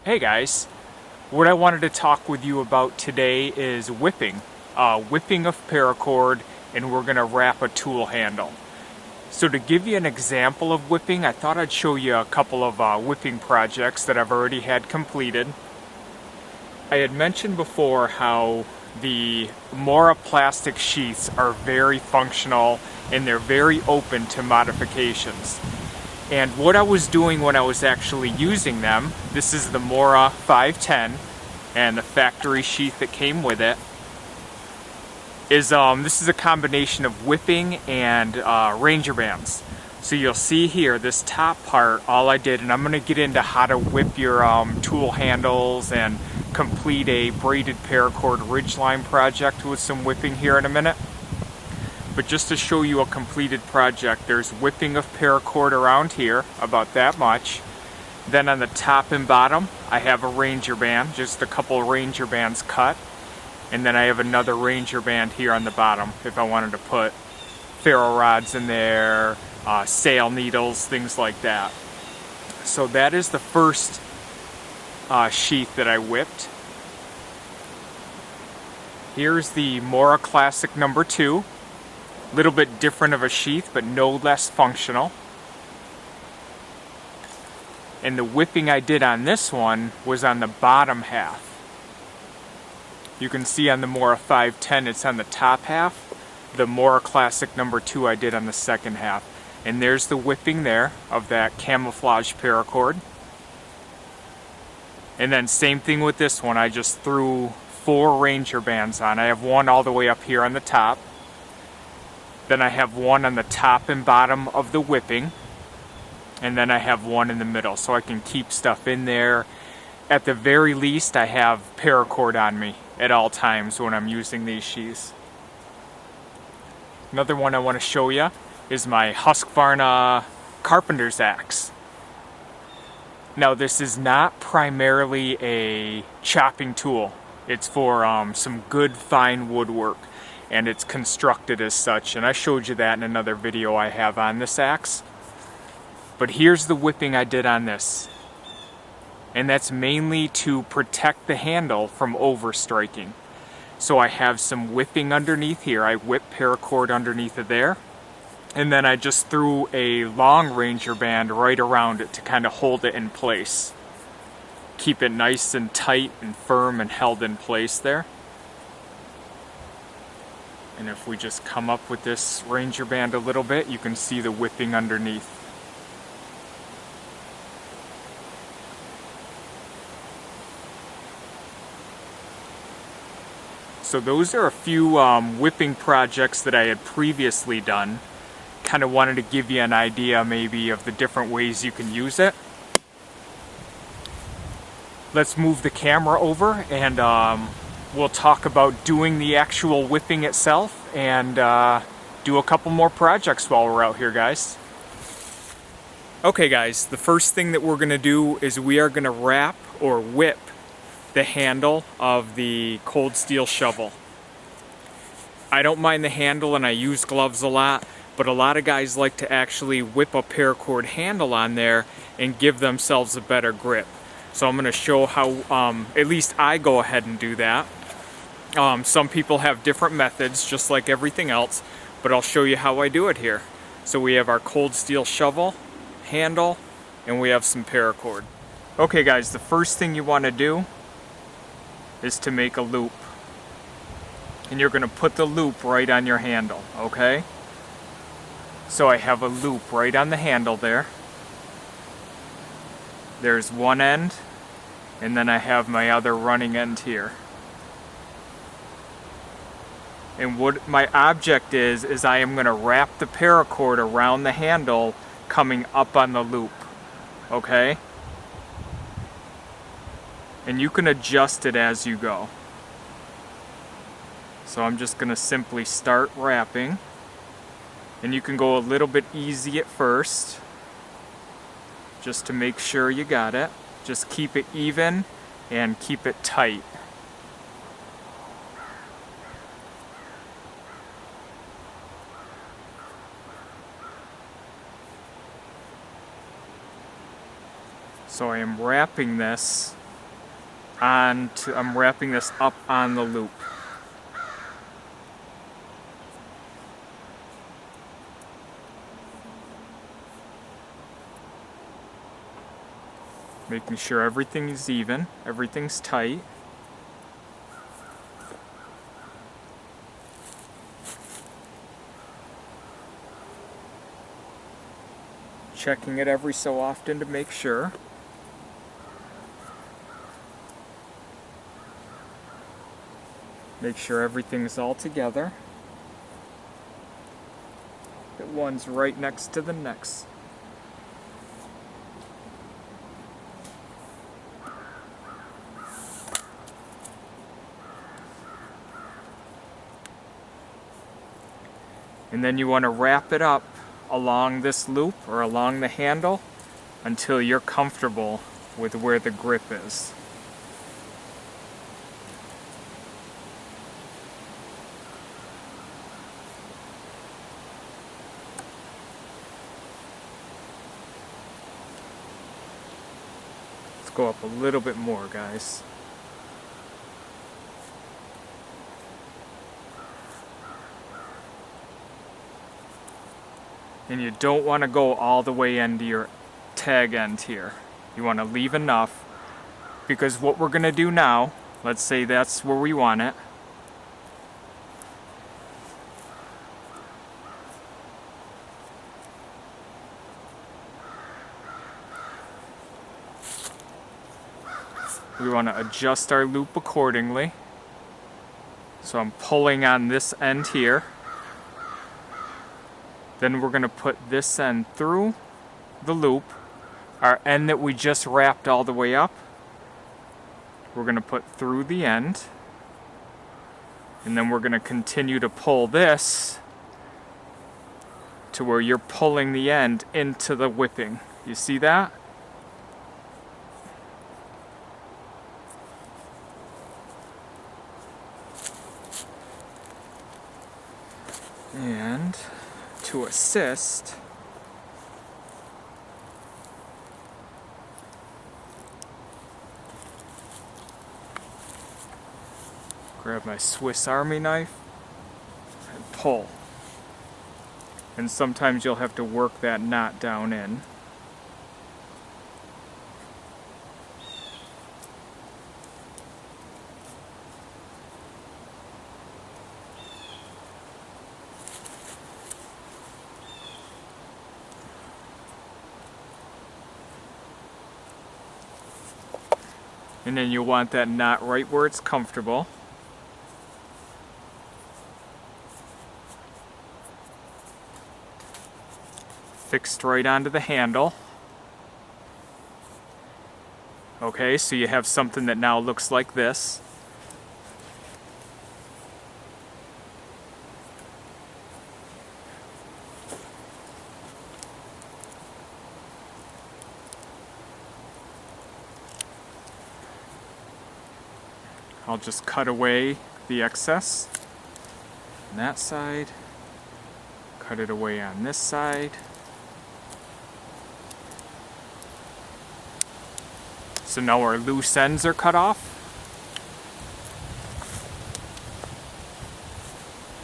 Hey guys, what I wanted to talk with you about today is whipping. Whipping of paracord, and we're going to wrap a tool handle. So to give you an example of whipping, I thought I'd show you a couple of whipping projects that I've already had completed. I had mentioned before how the Mora plastic sheaths are very functional and they're very open to modifications. And what I was doing when I was actually using them, this is the Mora 510 and the factory sheath that came with it, is this is a combination of whipping and Ranger bands. So you'll see here, this top part, all I did, and I'm going to get into how to whip your tool handles and complete a braided paracord ridgeline project with some whipping here in a minute. But just to show you a completed project, there's whipping of paracord around here, about that much. Then on the top and bottom, I have a Ranger band, just a couple of Ranger bands cut. And then I have another Ranger band here on the bottom if I wanted to put ferro rods in there, sail needles, things like that. So that is the first sheath that I whipped. Here's the Mora Classic number 2. A little bit different of a sheath, but no less functional. And the whipping I did on this one was on the bottom half. You can see on the Mora 510 it's on the top half. The Mora Classic number 2 I did on the second half. And there's the whipping there of that camouflage paracord. And then same thing with this one, I just threw 4 Ranger bands on. I have one all the way up here on the top. Then I have one on the top and bottom of the whipping. And then I have one in the middle, so I can keep stuff in there. At the very least, I have paracord on me at all times when I'm using these sheaths. Another one I want to show you is my Husqvarna carpenter's axe. Now this is not primarily a chopping tool. It's for some good fine woodwork, and it's constructed as such, and I showed you that in another video I have on this axe. But here's the whipping I did on this, and that's mainly to protect the handle from overstriking. So I have some whipping underneath here. I whip paracord underneath of there, and then I just threw a long Ranger band right around it to kind of hold it in place. Keep it nice and tight and firm and held in place there. And if we just come up with this Ranger band a little bit, you can see the whipping underneath. So those are a few whipping projects that I had previously done. Kind of wanted to give you an idea maybe of the different ways you can use it. Let's move the camera over and we'll talk about doing the actual whipping itself and do a couple more projects while we're out here, guys. Okay guys, the first thing that we're going to do is we are going to wrap or whip the handle of the cold steel shovel. I don't mind the handle and I use gloves a lot, but a lot of guys like to actually whip a paracord handle on there and give themselves a better grip. So I'm going to show how at least I go ahead and do that. Some people have different methods, just like everything else, but I'll show you how I do it here. So we have our cold steel shovel, handle, and we have some paracord. Okay guys, the first thing you want to do is to make a loop. And you're going to put the loop right on your handle, okay? So I have a loop right on the handle there. There's one end, and then I have my other running end here. And what my object is I am going to wrap the paracord around the handle coming up on the loop, okay? And you can adjust it as you go. So I'm just going to simply start wrapping. And you can go a little bit easy at first, just to make sure you got it. Just keep it even and keep it tight. So I am wrapping this I'm wrapping this up on the loop. Making sure everything is even, everything's tight. Checking it every so often to make sure. Make sure everything's all together. That one's right next to the next. And then you want to wrap it up along this loop or along the handle until you're comfortable with where the grip is. Let's go up a little bit more, guys. And you don't want to go all the way into your tag end here. You want to leave enough, because what we're going to do now, let's say that's where we want it. We want to adjust our loop accordingly. So I'm pulling on this end here. Then we're going to put this end through the loop. Our end that we just wrapped all the way up, we're going to put through the end. And then we're going to continue to pull this to where you're pulling the end into the whipping. You see that? And to assist, grab my Swiss Army knife and pull. And sometimes you'll have to work that knot down in. And then you want that knot right where it's comfortable. Fixed right onto the handle. Okay, so you have something that now looks like this. I'll just cut away the excess on that side, cut it away on this side. So now our loose ends are cut off.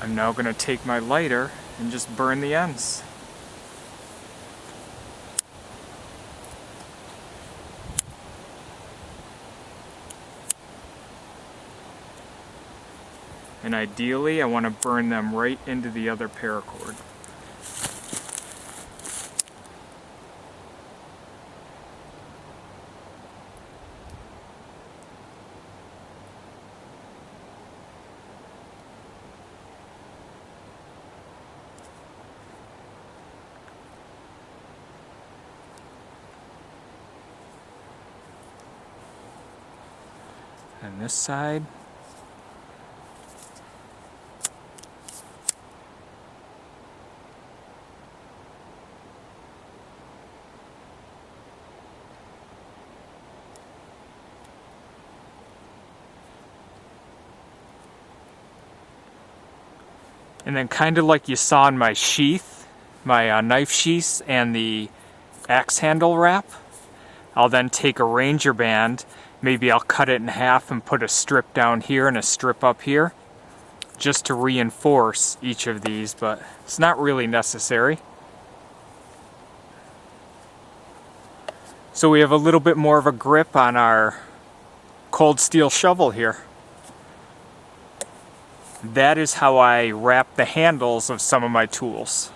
I'm now going to take my lighter and just burn the ends. And ideally, I want to burn them right into the other paracord. And this side. And then kind of like you saw in my sheath, my knife sheaths and the axe handle wrap, I'll then take a Ranger band, maybe I'll cut it in half and put a strip down here and a strip up here, just to reinforce each of these, but it's not really necessary. So we have a little bit more of a grip on our cold steel shovel here. That is how I wrap the handles of some of my tools.